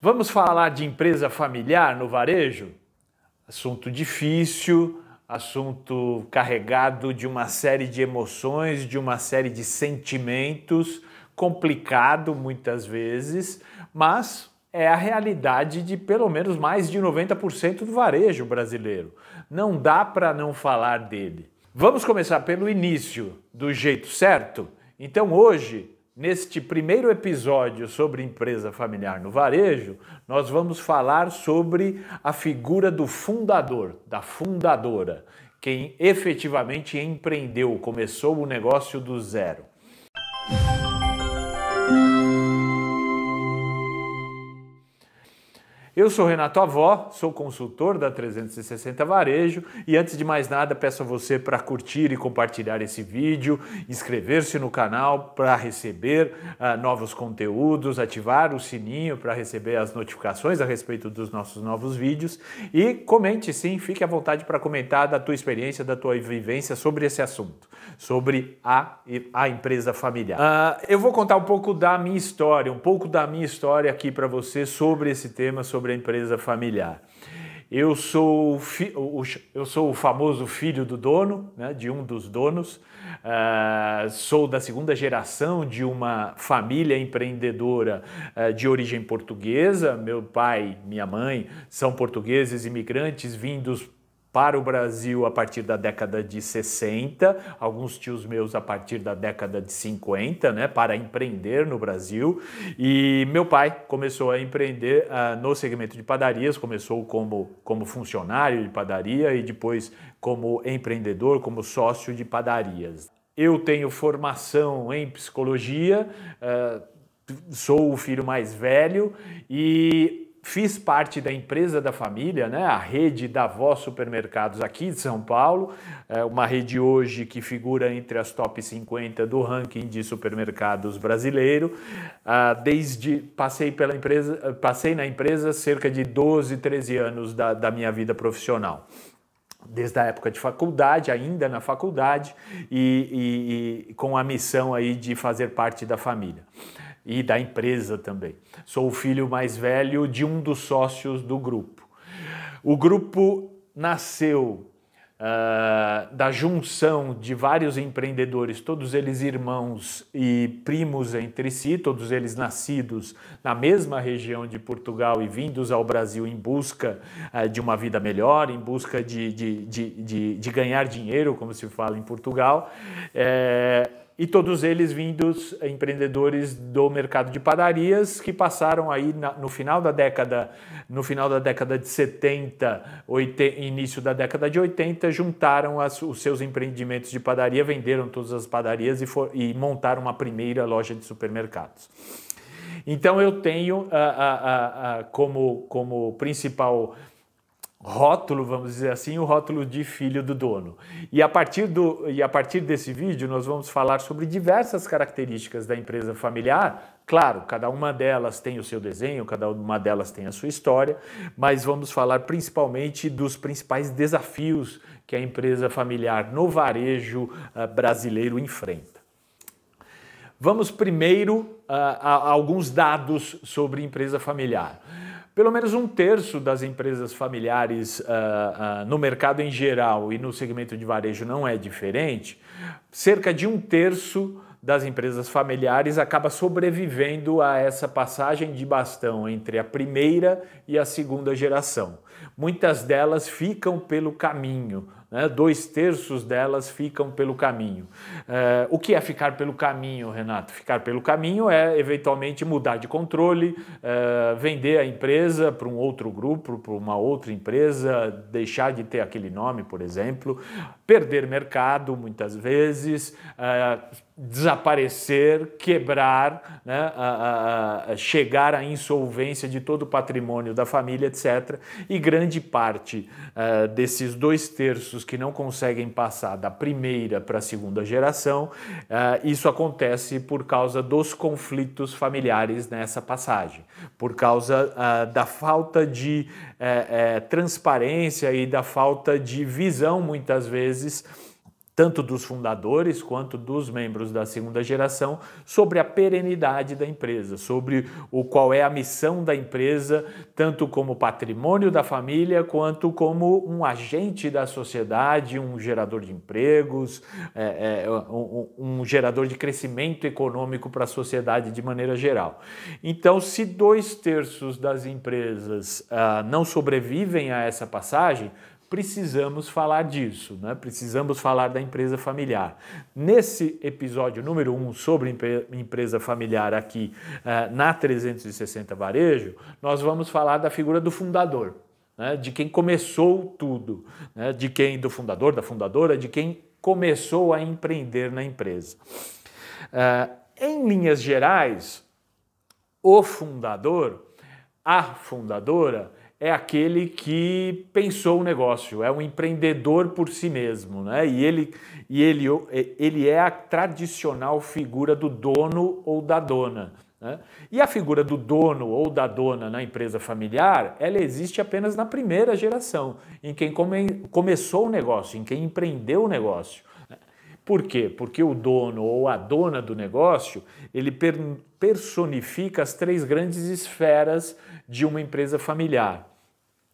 Vamos falar de empresa familiar no varejo? Assunto difícil, assunto carregado de uma série de emoções, de uma série de sentimentos, complicado muitas vezes, mas é a realidade de pelo menos mais de 90% do varejo brasileiro. Não dá para não falar dele. Vamos começar pelo início, do jeito certo? Então hoje, neste primeiro episódio sobre empresa familiar no varejo, nós vamos falar sobre a figura do fundador, da fundadora, quem efetivamente empreendeu, começou o negócio do zero. Eu sou Renato Avó, sou consultor da 360 Varejo e antes de mais nada peço a você para curtir e compartilhar esse vídeo, inscrever-se no canal para receber novos conteúdos, ativar o sininho para receber as notificações a respeito dos nossos novos vídeos e comente sim, fique à vontade para comentar da tua experiência, da tua vivência sobre esse assunto, sobre a empresa familiar. Eu vou contar um pouco da minha história, aqui para você sobre esse tema, sobre a empresa familiar. Eu sou o famoso filho do dono, né, de um dos donos, sou da segunda geração de uma família empreendedora de origem portuguesa. Meu pai, minha mãe são portugueses imigrantes vindos para o Brasil a partir da década de 60, alguns tios meus a partir da década de 50, né, para empreender no Brasil. E meu pai começou a empreender no segmento de padarias, começou como funcionário de padaria e depois como empreendedor, como sócio de padarias. Eu tenho formação em psicologia, sou o filho mais velho e fiz parte da empresa da família, né, a rede da Avó Supermercados aqui de São Paulo, uma rede hoje que figura entre as top 50 do ranking de supermercados brasileiro. Passei na empresa cerca de 12, 13 anos da minha vida profissional. Desde a época de faculdade, ainda na faculdade, e com a missão aí de fazer parte da família e da empresa também. Sou o filho mais velho de um dos sócios do grupo. O grupo nasceu da junção de vários empreendedores, todos eles irmãos e primos entre si, todos eles nascidos na mesma região de Portugal e vindos ao Brasil em busca de uma vida melhor, em busca de ganhar dinheiro, como se fala em Portugal. E todos eles vindos empreendedores do mercado de padarias que passaram aí no final da década de 70, início da década de 80, juntaram os seus empreendimentos de padaria, venderam todas as padarias e montaram uma primeira loja de supermercados. Então eu tenho como principal rótulo, vamos dizer assim, o rótulo de filho do dono. E a partir desse vídeo nós vamos falar sobre diversas características da empresa familiar. Claro, cada uma delas tem o seu desenho, cada uma delas tem a sua história, mas vamos falar principalmente dos principais desafios que a empresa familiar no varejo brasileiro enfrenta. Vamos primeiro a alguns dados sobre empresa familiar. Pelo menos um terço das empresas familiares no mercado em geral e no segmento de varejo não é diferente. Cerca de um terço das empresas familiares acaba sobrevivendo a essa passagem de bastão entre a primeira e a segunda geração. Muitas delas ficam pelo caminho, né? 2/3 delas ficam pelo caminho. O que é ficar pelo caminho, Renato? Ficar pelo caminho é eventualmente mudar de controle, vender a empresa para um outro grupo, para uma outra empresa, deixar de ter aquele nome, por exemplo, perder mercado muitas vezes, desaparecer, quebrar, né, chegar à insolvência de todo o patrimônio da família, etc. E grande parte desses 2/3 que não conseguem passar da primeira para a segunda geração, isso acontece por causa dos conflitos familiares nessa passagem, por causa da falta de transparência e da falta de visão, muitas vezes, tanto dos fundadores quanto dos membros da segunda geração, sobre a perenidade da empresa, sobre qual é a missão da empresa, tanto como patrimônio da família, quanto como um agente da sociedade, um gerador de empregos, um gerador de crescimento econômico para a sociedade de maneira geral. Então, se 2/3 das empresas não sobrevivem a essa passagem, precisamos falar disso, né? Precisamos falar da empresa familiar. Nesse episódio número 1 sobre empresa familiar aqui na 360 Varejo, nós vamos falar da figura do fundador, né? De quem começou tudo, né? Do fundador, da fundadora, de quem começou a empreender na empresa. Em linhas gerais, o fundador, a fundadora, é aquele que pensou o negócio, é um empreendedor por si mesmo, né? E ele é a tradicional figura do dono ou da dona, né? E a figura do dono ou da dona na empresa familiar, ela existe apenas na primeira geração, em quem começou o negócio, em quem empreendeu o negócio. Por quê? Porque o dono ou a dona do negócio, ele personifica as 3 grandes esferas de uma empresa familiar: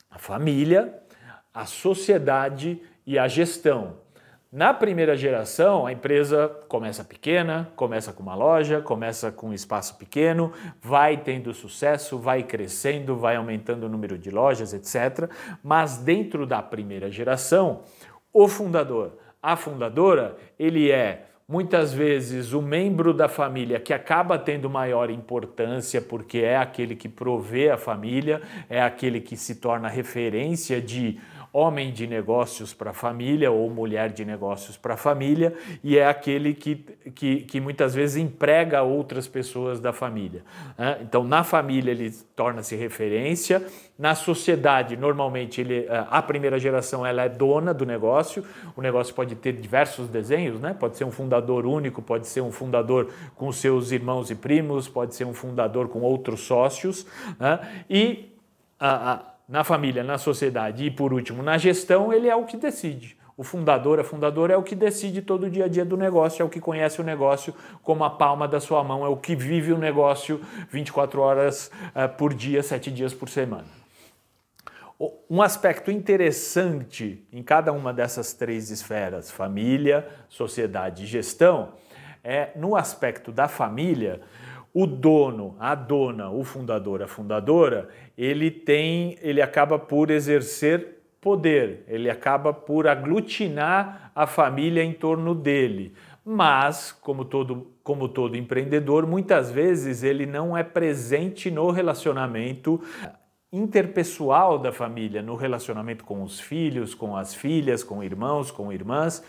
a família, a sociedade e a gestão. Na primeira geração, a empresa começa pequena, começa com uma loja, começa com um espaço pequeno, vai tendo sucesso, vai crescendo, vai aumentando o número de lojas, etc. Mas dentro da primeira geração, o fundador, a fundadora, ele é muitas vezes o membro da família que acaba tendo maior importância porque é aquele que provê a família, é aquele que se torna referência de homem de negócios para a família ou mulher de negócios para a família, e é aquele que muitas vezes emprega outras pessoas da família. Então, na família ele torna-se referência, na sociedade, normalmente, a primeira geração ela é dona do negócio, o negócio pode ter diversos desenhos, né? Pode ser um fundador único, pode ser um fundador com seus irmãos e primos, pode ser um fundador com outros sócios, né? E na família, na sociedade e, por último, na gestão, ele é o que decide. O fundador, a fundadora é o que decide todo o dia a dia do negócio, é o que conhece o negócio como a palma da sua mão, é o que vive o negócio 24 horas por dia, 7 dias por semana. Um aspecto interessante em cada uma dessas 3 esferas, família, sociedade e gestão, é no aspecto da família. O dono, a dona, o fundador, a fundadora, ele acaba por exercer poder, ele acaba por aglutinar a família em torno dele. Mas, como todo empreendedor, muitas vezes ele não é presente no relacionamento interpessoal da família, no relacionamento com os filhos, com as filhas, com irmãos, com irmãs,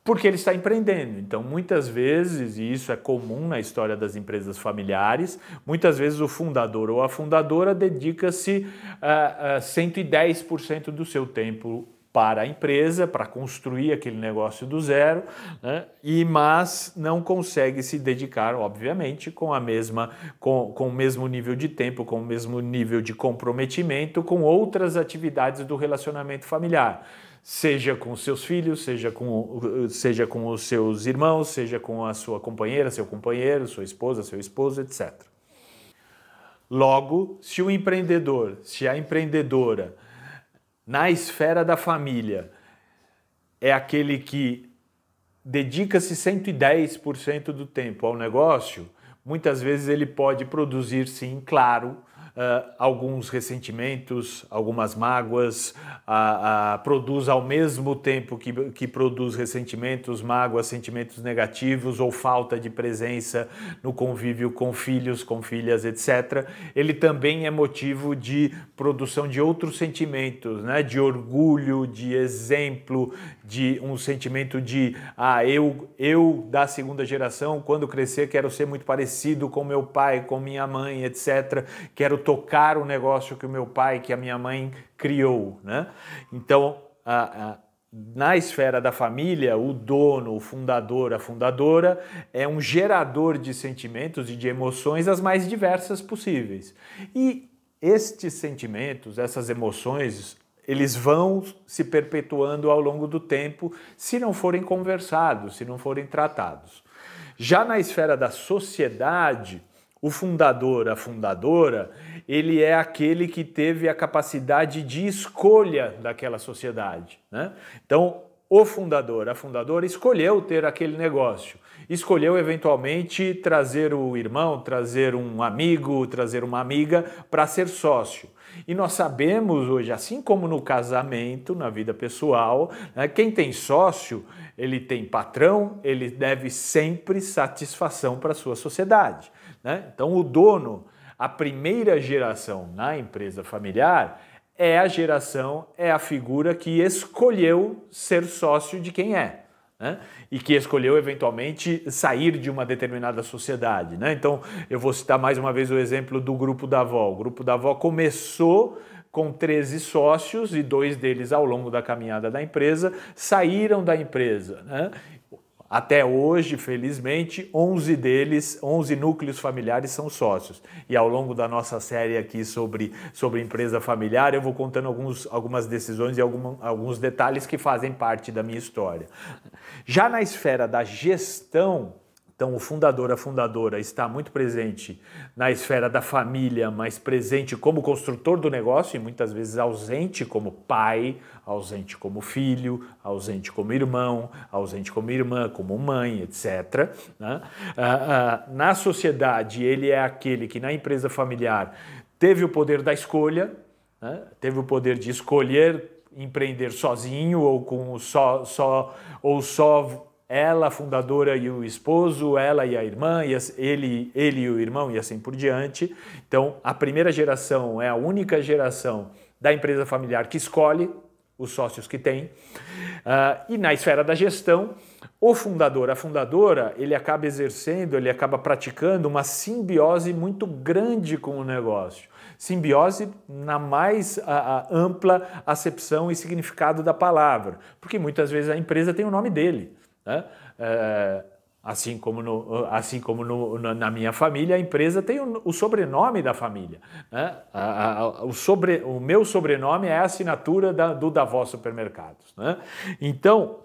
porque ele está empreendendo. Então, muitas vezes, e isso é comum na história das empresas familiares, muitas vezes o fundador ou a fundadora dedica-se a 110% do seu tempo para a empresa, para construir aquele negócio do zero, né? Mas não consegue se dedicar, obviamente, com o mesmo nível de tempo, com o mesmo nível de comprometimento com outras atividades do relacionamento familiar. Seja com os seus filhos, seja com os seus irmãos, seja com a sua companheira, seu companheiro, sua esposa, seu esposo, etc. Logo, se o empreendedor, se a empreendedora, na esfera da família, é aquele que dedica-se 110% do tempo ao negócio, muitas vezes ele pode produzir, sim, claro, alguns ressentimentos, algumas mágoas, produz ao mesmo tempo que produz ressentimentos, mágoas, sentimentos negativos ou falta de presença no convívio com filhos, com filhas, etc. Ele também é motivo de produção de outros sentimentos, né? De orgulho, de exemplo, de um sentimento de eu da segunda geração, quando crescer, quero ser muito parecido com meu pai, com minha mãe, etc. Quero tocar o negócio que o meu pai, que a minha mãe criou, né? Então, na esfera da família, o dono, o fundador, a fundadora é um gerador de sentimentos e de emoções as mais diversas possíveis. E estes sentimentos, essas emoções, eles vão se perpetuando ao longo do tempo se não forem conversados, se não forem tratados. Já na esfera da sociedade, o fundador, a fundadora, ele é aquele que teve a capacidade de escolha daquela sociedade, né? Então, o fundador, a fundadora escolheu ter aquele negócio, escolheu eventualmente trazer o irmão, trazer um amigo, trazer uma amiga para ser sócio. E nós sabemos hoje, assim como no casamento, na vida pessoal, né, quem tem sócio, ele tem patrão, ele deve sempre satisfação para a sua sociedade, né? Então o dono, a primeira geração na empresa familiar, é a geração, é a figura que escolheu ser sócio de quem é, né? E que escolheu eventualmente sair de uma determinada sociedade, né? Então eu vou citar mais uma vez o exemplo do Grupo da Avó. O Grupo da Avó começou com 13 sócios e 2 deles ao longo da caminhada da empresa saíram da empresa, né? Até hoje, felizmente, 11 núcleos familiares são sócios. E ao longo da nossa série aqui sobre empresa familiar, eu vou contando algumas decisões e alguns detalhes que fazem parte da minha história. Já na esfera da gestão, então o fundador, a fundadora está muito presente na esfera da família, mas presente como construtor do negócio e muitas vezes ausente como pai, ausente como filho, ausente como irmão, ausente como irmã, como mãe, etc., né? Na sociedade, ele é aquele que na empresa familiar teve o poder da escolha, né? Teve o poder de escolher empreender sozinho ou com só ela, a fundadora, e o esposo, ela e a irmã, ele e o irmão e assim por diante. Então, a primeira geração é a única geração da empresa familiar que escolhe os sócios que tem. E na esfera da gestão, o fundador, a fundadora, ele acaba exercendo, ele acaba praticando uma simbiose muito grande com o negócio. Simbiose na mais ampla acepção e significado da palavra, porque muitas vezes a empresa tem o nome dele, né? Assim como na minha família, a empresa tem o sobrenome da família, né? O meu sobrenome é a assinatura do Davó Supermercados, né? Então,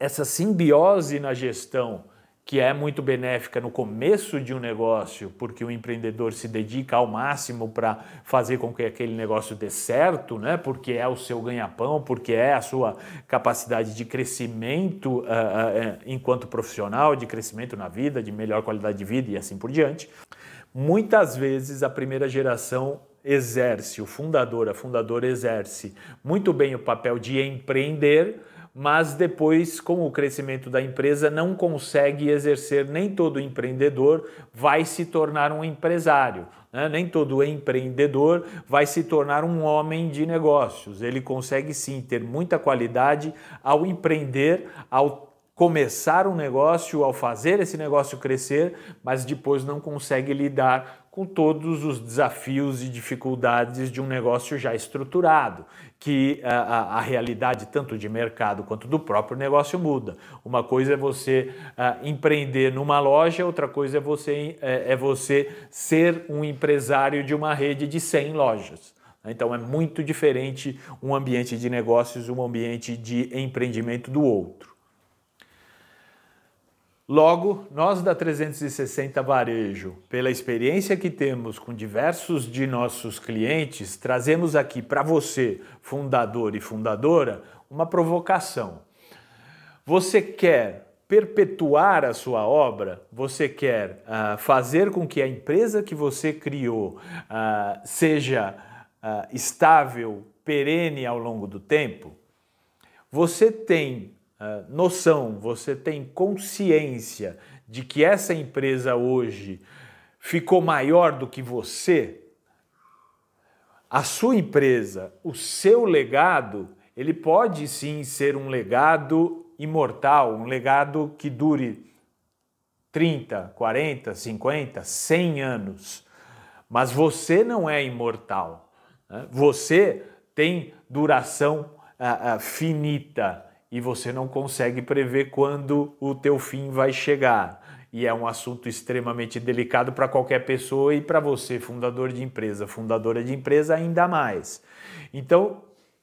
essa simbiose na gestão, que é muito benéfica no começo de um negócio, porque o empreendedor se dedica ao máximo para fazer com que aquele negócio dê certo, né? Porque é o seu ganha-pão, porque é a sua capacidade de crescimento enquanto profissional, de crescimento na vida, de melhor qualidade de vida e assim por diante. Muitas vezes a primeira geração exerce, o fundador, a fundadora exerce muito bem o papel de empreender, mas depois, com o crescimento da empresa, não consegue exercer. Nem todo empreendedor vai se tornar um empresário, né? Nem todo empreendedor vai se tornar um homem de negócios. Ele consegue sim ter muita qualidade ao empreender, ao começar um negócio, ao fazer esse negócio crescer, mas depois não consegue lidar com todos os desafios e dificuldades de um negócio já estruturado, que a realidade tanto de mercado quanto do próprio negócio muda. Uma coisa é você empreender numa loja, outra coisa é você ser um empresário de uma rede de 100 lojas. Então é muito diferente um ambiente de negócios, um ambiente de empreendimento do outro. Logo, nós da 360 Varejo, pela experiência que temos com diversos de nossos clientes, trazemos aqui para você, fundador e fundadora, uma provocação. Você quer perpetuar a sua obra? Você quer fazer com que a empresa que você criou seja estável, perene ao longo do tempo? Você tem noção, você tem consciência de que essa empresa hoje ficou maior do que você? A sua empresa, o seu legado, ele pode sim ser um legado imortal, um legado que dure 30, 40, 50, 100 anos. Mas você não é imortal, né? Você tem duração finita. E você não consegue prever quando o teu fim vai chegar. E é um assunto extremamente delicado para qualquer pessoa e para você, fundador de empresa, fundadora de empresa, ainda mais. Então,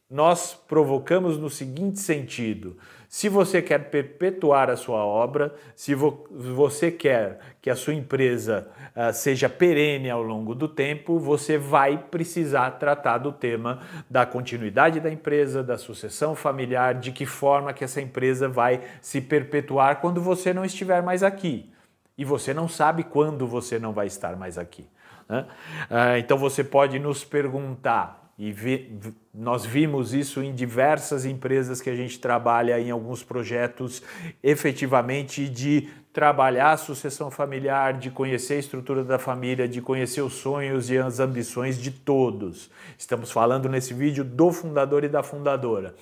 nós provocamos no seguinte sentido: se você quer perpetuar a sua obra, se você quer que a sua empresa seja perene ao longo do tempo, você vai precisar tratar do tema da continuidade da empresa, da sucessão familiar, de que forma que essa empresa vai se perpetuar quando você não estiver mais aqui. E você não sabe quando você não vai estar mais aqui, né? Então você pode nos perguntar, nós vimos isso em diversas empresas que a gente trabalha em alguns projetos, efetivamente de trabalhar a sucessão familiar, de conhecer a estrutura da família, de conhecer os sonhos e as ambições de todos. Estamos falando nesse vídeo do fundador e da fundadora.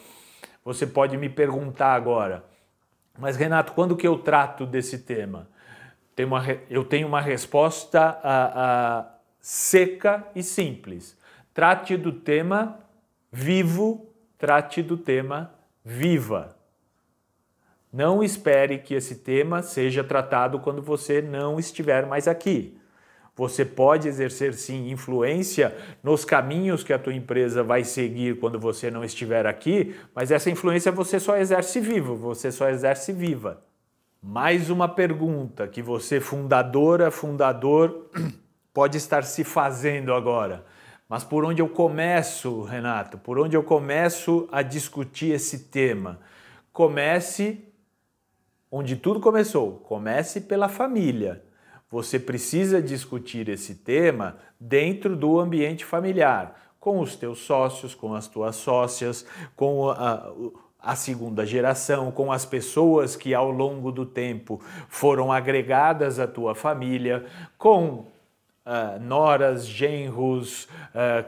Você pode me perguntar agora, mas Renato, quando que eu trato desse tema? Eu tenho uma resposta seca e simples. Trate do tema vivo, trate do tema viva. Não espere que esse tema seja tratado quando você não estiver mais aqui. Você pode exercer sim influência nos caminhos que a tua empresa vai seguir quando você não estiver aqui, mas essa influência você só exerce vivo, você só exerce viva. Mais uma pergunta que você, fundadora, fundador, pode estar se fazendo agora. Mas por onde eu começo, Renato? Por onde eu começo a discutir esse tema? Comece onde tudo começou. Comece pela família. Você precisa discutir esse tema dentro do ambiente familiar, com os teus sócios, com as tuas sócias, com a segunda geração, com as pessoas que ao longo do tempo foram agregadas à tua família, com noras, genros,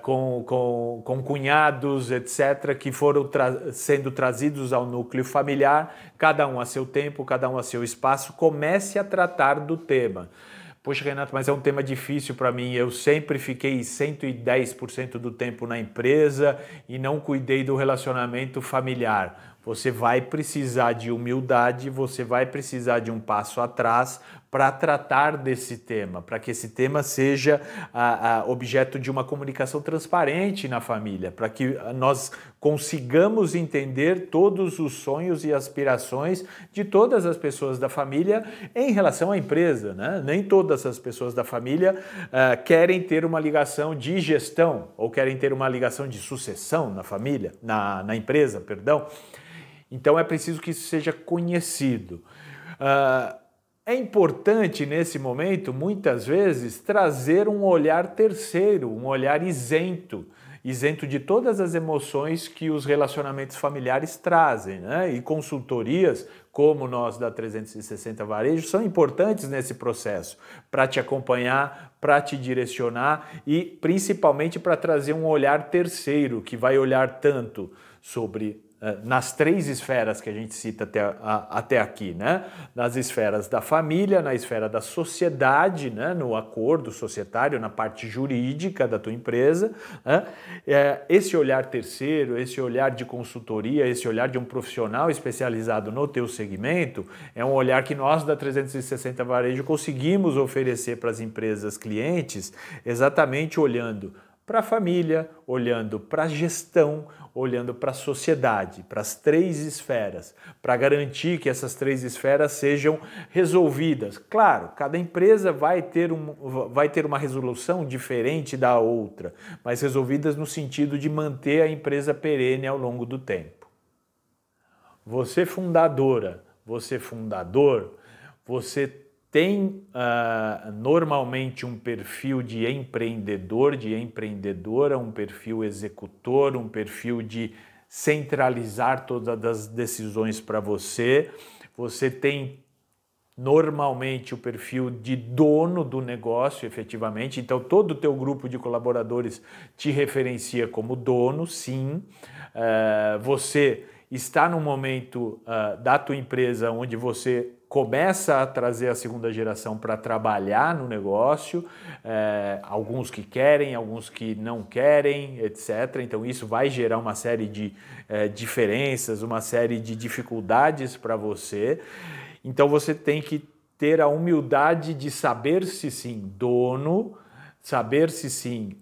com cunhados, etc., que foram sendo trazidos ao núcleo familiar, cada um a seu tempo, cada um a seu espaço. Comece a tratar do tema. Poxa, Renato, mas é um tema difícil para mim. Eu sempre fiquei 110% do tempo na empresa e não cuidei do relacionamento familiar. Você vai precisar de humildade, você vai precisar de um passo atrás para tratar desse tema, para que esse tema seja objeto de uma comunicação transparente na família, para que nós consigamos entender todos os sonhos e aspirações de todas as pessoas da família em relação à empresa, né? Nem todas as pessoas da família querem ter uma ligação de gestão ou querem ter uma ligação de sucessão na família, na empresa, perdão. Então é preciso que isso seja conhecido. É importante nesse momento, muitas vezes, trazer um olhar terceiro, um olhar isento de todas as emoções que os relacionamentos familiares trazem, né? E consultorias, como nós da 360 Varejo, são importantes nesse processo, para te acompanhar, para te direcionar e principalmente para trazer um olhar terceiro, que vai olhar tanto sobre nas três esferas que a gente cita até aqui, né? Nas esferas da família, na esfera da sociedade, né? No acordo societário, na parte jurídica da tua empresa, né? Esse olhar terceiro, esse olhar de consultoria, esse olhar de um profissional especializado no teu segmento, é um olhar que nós da 360 Varejo conseguimos oferecer para as empresas clientes, exatamente olhando para a família, olhando para a gestão, olhando para a sociedade, para as três esferas, para garantir que essas três esferas sejam resolvidas. Claro, cada empresa vai ter uma resolução diferente da outra, mas resolvidas no sentido de manter a empresa perene ao longo do tempo. Você fundadora, você fundador, você tem normalmente um perfil de empreendedor, de empreendedora, um perfil executor, um perfil de centralizar todas as decisões para você. Você tem normalmente o perfil de dono do negócio, efetivamente. Então, todo o teu grupo de colaboradores te referencia como dono, sim. Você está num momento da tua empresa onde você começa a trazer a segunda geração para trabalhar no negócio, alguns que querem, alguns que não querem, etc. Então isso vai gerar uma série de diferenças, uma série de dificuldades para você. Então você tem que ter a humildade de saber-se sim dono, saber-se sim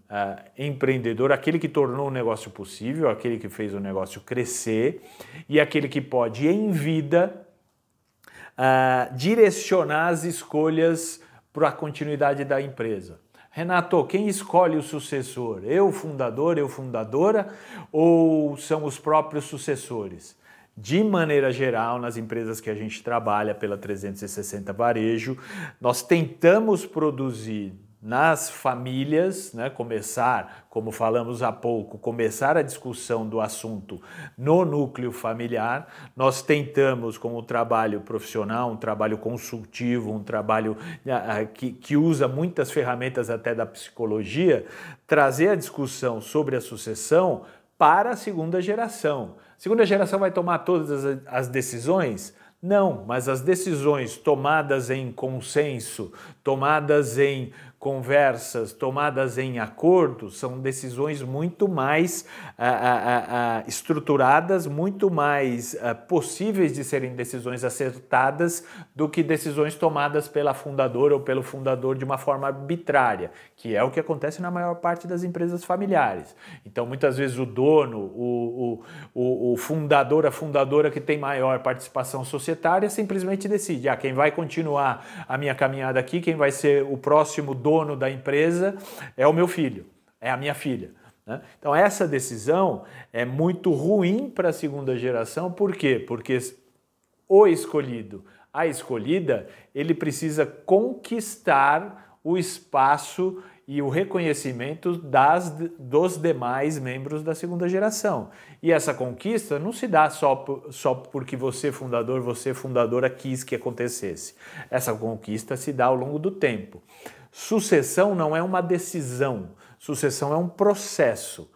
empreendedor, aquele que tornou o negócio possível, aquele que fez o negócio crescer e aquele que pode, em vida, direcionar as escolhas para a continuidade da empresa. Renato, quem escolhe o sucessor? Eu, fundador, eu, fundadora, ou são os próprios sucessores? De maneira geral, nas empresas que a gente trabalha pela 360 Varejo, nós tentamos produzir nas famílias, né, começar, como falamos há pouco, começar a discussão do assunto no núcleo familiar. Nós tentamos, com o trabalho profissional, um trabalho consultivo, um trabalho que usa muitas ferramentas até da psicologia, trazer a discussão sobre a sucessão para a segunda geração. A segunda geração vai tomar todas as decisões? Não, mas as decisões tomadas em consenso, tomadas em conversas, tomadas em acordos, são decisões muito mais estruturadas, muito mais possíveis de serem decisões acertadas do que decisões tomadas pela fundadora ou pelo fundador de uma forma arbitrária, que é o que acontece na maior parte das empresas familiares. Então, muitas vezes o dono, o fundador, a fundadora que tem maior participação societária simplesmente decide, quem vai continuar a minha caminhada aqui, quem vai ser o próximo dono da empresa é o meu filho, é a minha filha. Né? Então essa decisão é muito ruim para a segunda geração, por quê? Porque o escolhido, a escolhida, ele precisa conquistar o espaço e o reconhecimento dos demais membros da segunda geração. E essa conquista não se dá só porque você, fundador, você, fundadora, quis que acontecesse. Essa conquista se dá ao longo do tempo. Sucessão não é uma decisão, sucessão é um processo.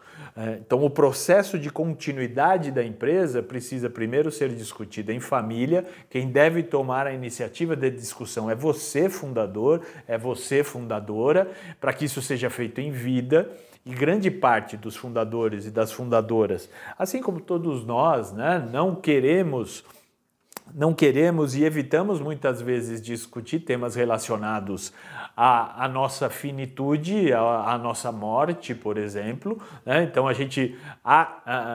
Então, o processo de continuidade da empresa precisa primeiro ser discutido em família. Quem deve tomar a iniciativa de discussão é você, fundador, é você, fundadora, para que isso seja feito em vida. E grande parte dos fundadores e das fundadoras, assim como todos nós, né, não queremos e evitamos muitas vezes discutir temas relacionados à nossa finitude, à nossa morte, por exemplo. Né? Então a gente,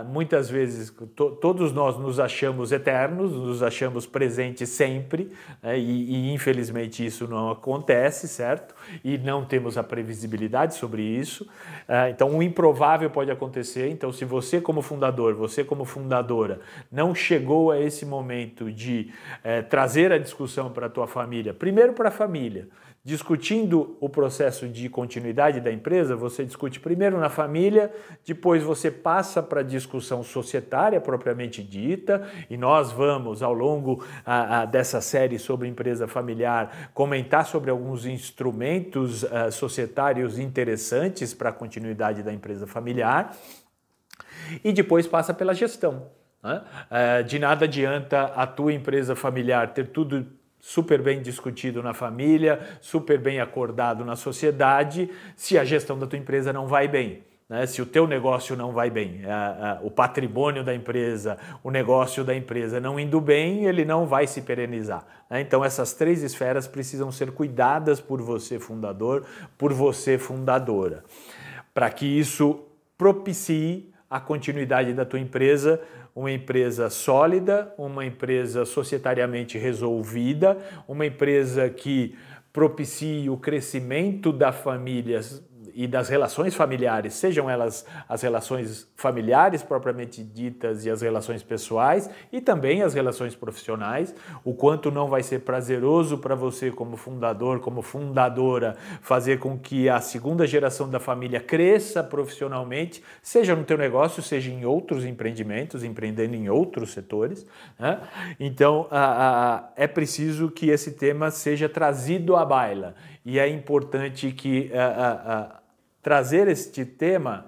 muitas vezes, todos nós nos achamos eternos, nos achamos presentes sempre, né? e infelizmente isso não acontece, certo? E não temos a previsibilidade sobre isso. Então o improvável pode acontecer. Então se você como fundador, você como fundadora, não chegou a esse momento de trazer a discussão para a tua família, primeiro para a família, discutindo o processo de continuidade da empresa, você discute primeiro na família, depois você passa para a discussão societária propriamente dita, e nós vamos, ao longo dessa série sobre empresa familiar, comentar sobre alguns instrumentos societários interessantes para a continuidade da empresa familiar, e depois passa pela gestão. De nada adianta a tua empresa familiar ter tudo super bem discutido na família, super bem acordado na sociedade, se a gestão da tua empresa não vai bem. Né? Se o teu negócio não vai bem, o patrimônio da empresa, o negócio da empresa não indo bem, ele não vai se perenizar. Né? Então essas três esferas precisam ser cuidadas por você, fundador, por você, fundadora, para que isso propicie a continuidade da tua empresa, uma empresa sólida, uma empresa societariamente resolvida, uma empresa que propicie o crescimento da família e das relações familiares, sejam elas as relações familiares propriamente ditas e as relações pessoais e também as relações profissionais, o quanto não vai ser prazeroso para você como fundador, como fundadora, fazer com que a segunda geração da família cresça profissionalmente, seja no teu negócio, seja em outros empreendimentos, empreendendo em outros setores. Né? Então, é preciso que esse tema seja trazido à baila e é importante que trazer este tema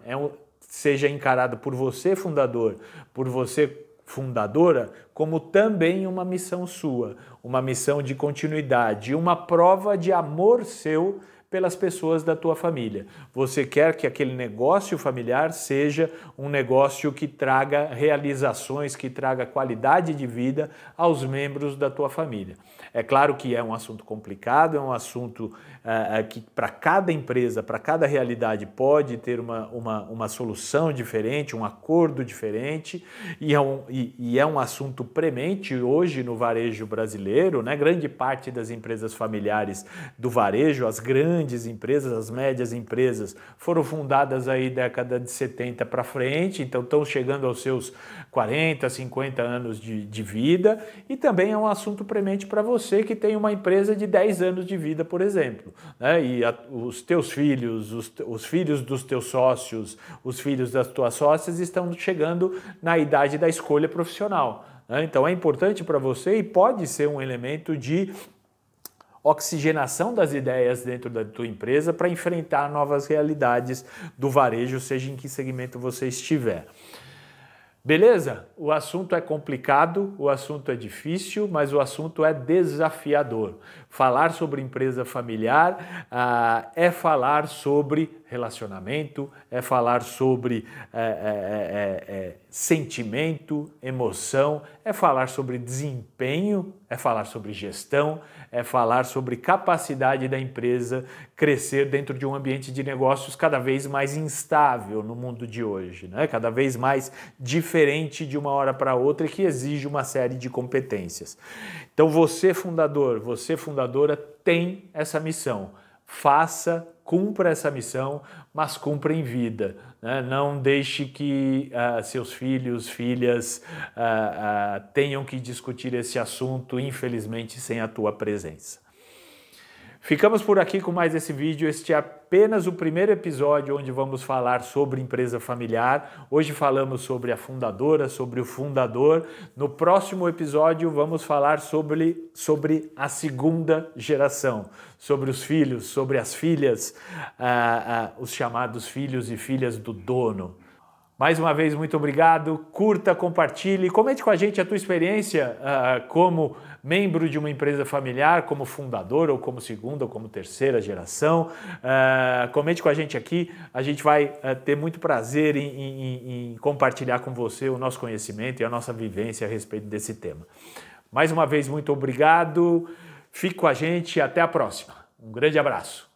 seja encarado por você, fundador, por você, fundadora, como também uma missão sua, uma missão de continuidade, uma prova de amor seu pelas pessoas da tua família. Você quer que aquele negócio familiar seja um negócio que traga realizações, que traga qualidade de vida aos membros da tua família. É claro que é um assunto complicado, é um assunto que para cada empresa, para cada realidade pode ter uma solução diferente, um acordo diferente, e é um assunto premente hoje no varejo brasileiro, né? Grande parte das empresas familiares do varejo, as grandes empresas, as médias empresas, foram fundadas aí década de 70 para frente, então estão chegando aos seus 40, 50 anos de vida, e também é um assunto premente para você que tem uma empresa de 10 anos de vida, por exemplo, né? E os teus filhos, os filhos dos teus sócios, os filhos das tuas sócias estão chegando na idade da escolha profissional, né? Então é importante para você e pode ser um elemento de oxigenação das ideias dentro da tua empresa para enfrentar novas realidades do varejo, seja em que segmento você estiver. Beleza? O assunto é complicado, o assunto é difícil, mas o assunto é desafiador. Falar sobre empresa familiar é falar sobre relacionamento, é falar sobre sentimento, emoção, é falar sobre desempenho, é falar sobre gestão, é falar sobre capacidade da empresa crescer dentro de um ambiente de negócios cada vez mais instável no mundo de hoje, né? Cada vez mais diferente de uma hora para outra e que exige uma série de competências. Então você fundador, você fundadora tem essa missão. Faça, cumpra essa missão, mas cumpra em vida, né? Não deixe que seus filhos, filhas tenham que discutir esse assunto, infelizmente, sem a tua presença. Ficamos por aqui com mais esse vídeo. Este é apenas o primeiro episódio onde vamos falar sobre empresa familiar. Hoje falamos sobre a fundadora, sobre o fundador. No próximo episódio vamos falar sobre a segunda geração, sobre os filhos, sobre as filhas, os chamados filhos e filhas do dono. Mais uma vez, muito obrigado. Curta, compartilhe, comente com a gente a tua experiência como membro de uma empresa familiar, como fundador, ou como segunda, ou como terceira geração. Comente com a gente aqui, a gente vai ter muito prazer em compartilhar com você o nosso conhecimento e a nossa vivência a respeito desse tema. Mais uma vez, muito obrigado. Fique com a gente e até a próxima. Um grande abraço.